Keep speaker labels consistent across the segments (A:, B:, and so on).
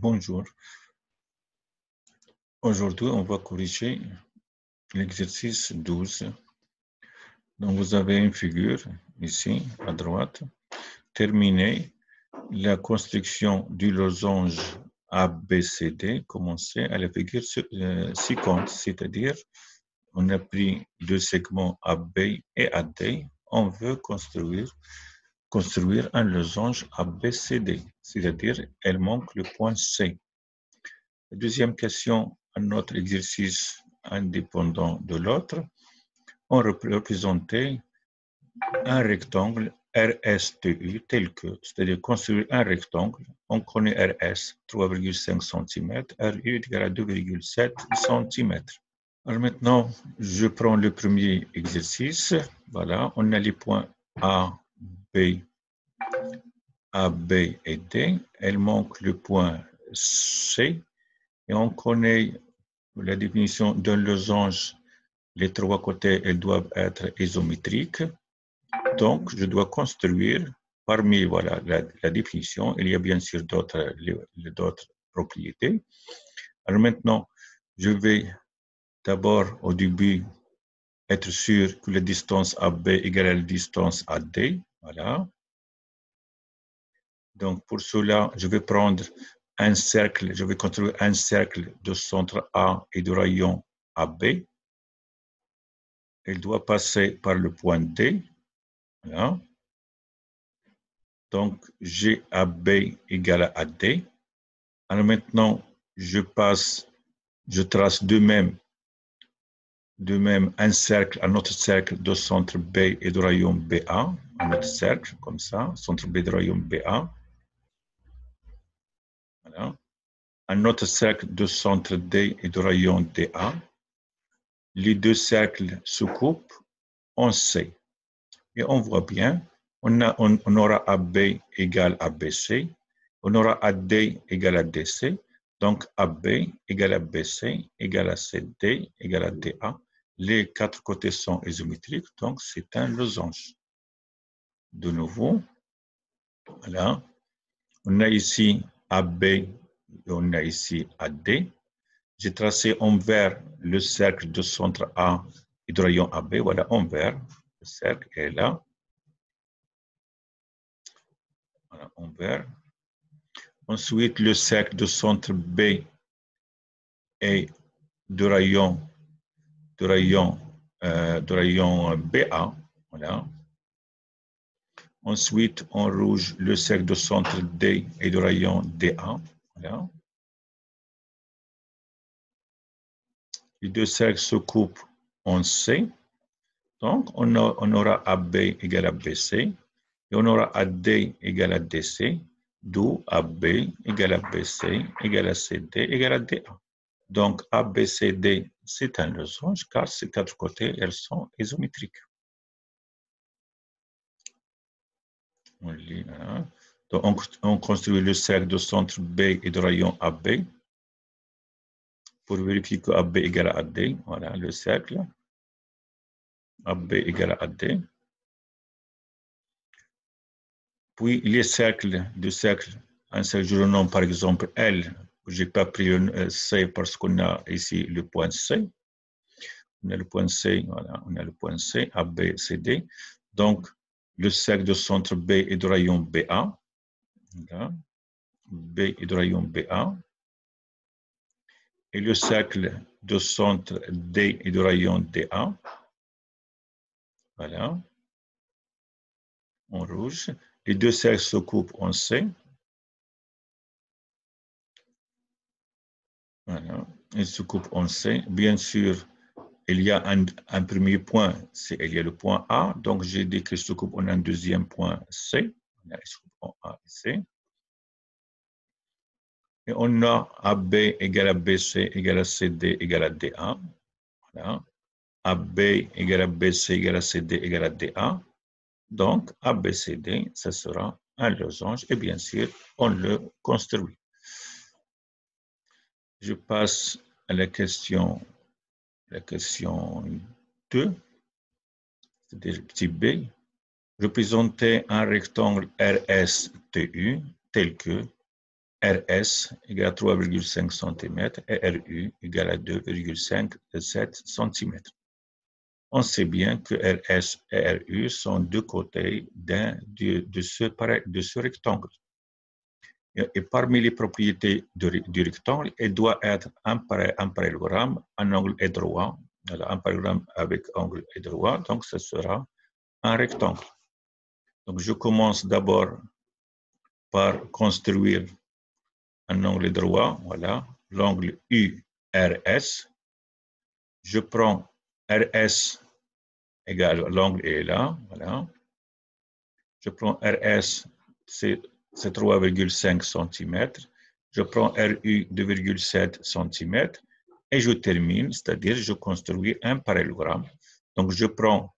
A: Bonjour. Aujourd'hui, on va corriger l'exercice 12. Donc, vous avez une figure ici à droite. Terminer la construction du losange ABCD, commencer à la figure ci-contre, c'est-à-dire on a pris deux segments AB et AD. On veut construire un losange ABCD, c'est-à-dire elle manque le point C. La deuxième question, un autre exercice indépendant de l'autre, on représentait un rectangle RSTU tel que, c'est-à-dire construire un rectangle, on connaît RS 3,5 cm, RU est égal à 2,7 cm. Alors maintenant, je prends le premier exercice. Voilà, on a les points A, B et D. Elle manque le point C. Et on connaît la définition d'un losange. Les trois côtés, elles doivent être isométriques. Donc, je dois construire, parmi la définition, il y a bien sûr d'autres propriétés. Alors maintenant, je vais d'abord, au début, être sûr que la distance AB égale à la distance AD. Voilà. Donc, pour cela, je vais prendre un cercle, je vais construire un cercle de centre A et de rayon AB. Elle doit passer par le point D. Voilà. Donc, GAB égale à D. Alors maintenant, je trace de même un cercle, un autre cercle de centre B et de rayon BA. Un autre cercle, comme ça, centre B de rayon BA. Voilà. Un autre cercle de centre D et de rayon DA. Les deux cercles se coupent en C. Et on voit bien, on aura AB égale à BC, on aura AD égale à DC, donc AB égale à BC égale à CD égale à DA. Les quatre côtés sont isométriques, donc c'est un losange. De nouveau, voilà, on a ici AB et on a ici AD. J'ai tracé envers le cercle de centre A et de rayon AB, voilà, envers, le cercle est là. Voilà, envers. Ensuite, le cercle de centre B et de rayon BA. Voilà. Ensuite, en rouge, le cercle de centre D et de rayon DA. Voilà. Les deux cercles se coupent en C. Donc, on aura AB égale à BC et on aura AD égale à DC, d'où AB égale à BC égale à CD égale à DA. Donc, ABCD, c'est un losange car ces quatre côtés, elles sont isométriques. On lit, hein. Donc, on construit le cercle de centre B et de rayon AB pour vérifier que AB égale à AD. Voilà, le cercle. AB égale à AD. Puis, les cercles, un cercle, je le nomme par exemple L. Je n'ai pas pris le C parce qu'on a ici le point C. On a le point C, voilà, on a le point C, A, B, C, D. Donc, le cercle de centre B est de rayon BA. Voilà. B est de rayon BA. Et le cercle de centre D est de rayon DA. Voilà. En rouge. Les deux cercles se coupent en C. Voilà. Ils se coupent en C. Bien sûr, il y a un premier point, il y a le point A, donc j'ai dit que se coupe en un deuxième point C, on a se coupe en A et C. Et on a AB égale à BC égale à CD égale à DA. Voilà. AB égale à BC égale à CD égale à DA. Donc, ABCD, ça sera un losange et bien sûr, on le construit. Je passe à la question 2. C'est-à-dire petit b, représenter un rectangle RSTU tel que RS égale à 3,5 cm et RU égale à 2,57 cm. On sait bien que RS et RU sont deux côtés de ce rectangle. Et parmi les propriétés du rectangle, il doit être un parallélogramme, un angle droit, un parallélogramme avec angle droit, donc ce sera un rectangle. Donc je commence d'abord par construire un angle droit, voilà, l'angle URS. Je prends RS égale, l'angle est là, voilà. Je prends RS, c'est 3,5 cm. Je prends RU 2,7 cm et je termine, c'est-à-dire je construis un parallélogramme. Donc je prends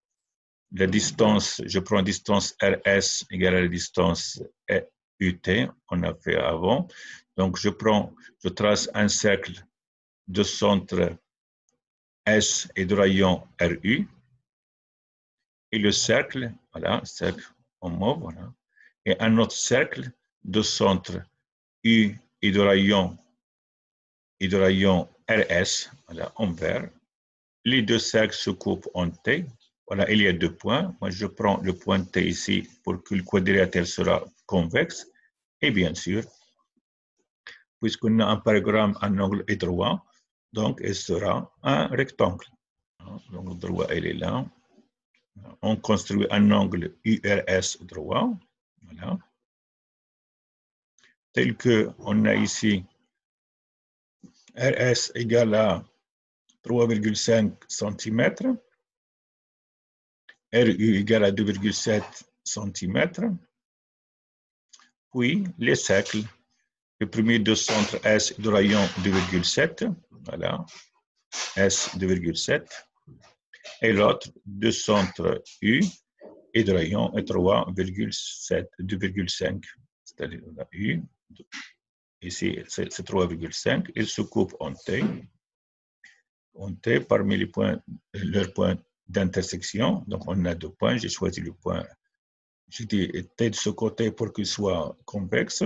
A: la distance, distance RS égale à la distance UT, on a fait avant. Donc je trace un cercle de centre S et de rayon RU. Et le cercle, voilà, cercle en mauve, voilà. Et un autre cercle de centre U et de rayon RS, voilà, en vert. Les deux cercles se coupent en T. Voilà, il y a deux points. Moi, je prends le point T ici pour que le quadrilatère sera convexe. Et bien sûr, puisqu'on a un parallélogramme, un angle est droit, donc il sera un rectangle. Donc, le droit, il est là. On construit un angle URS droit. Voilà. Tel qu'on a ici RS égale à 3,5 cm, RU égale à 2,7 cm, puis les cercles, le premier de centre S de rayon 2,7, voilà, S 2,7, et l'autre de centre U et de rayon 3,7, 2,5, c'est-à-dire U, ici c'est 3,5, ils se coupent en T. En T, parmi les points, leurs points d'intersection, donc on a deux points, j'ai choisi le point, j'ai dit T de ce côté pour qu'il soit convexe.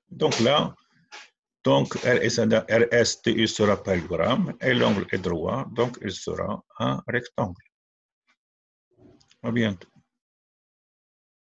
A: Donc là, donc RSTU sera parallélogramme et l'angle est droit, donc il sera un rectangle. À bientôt.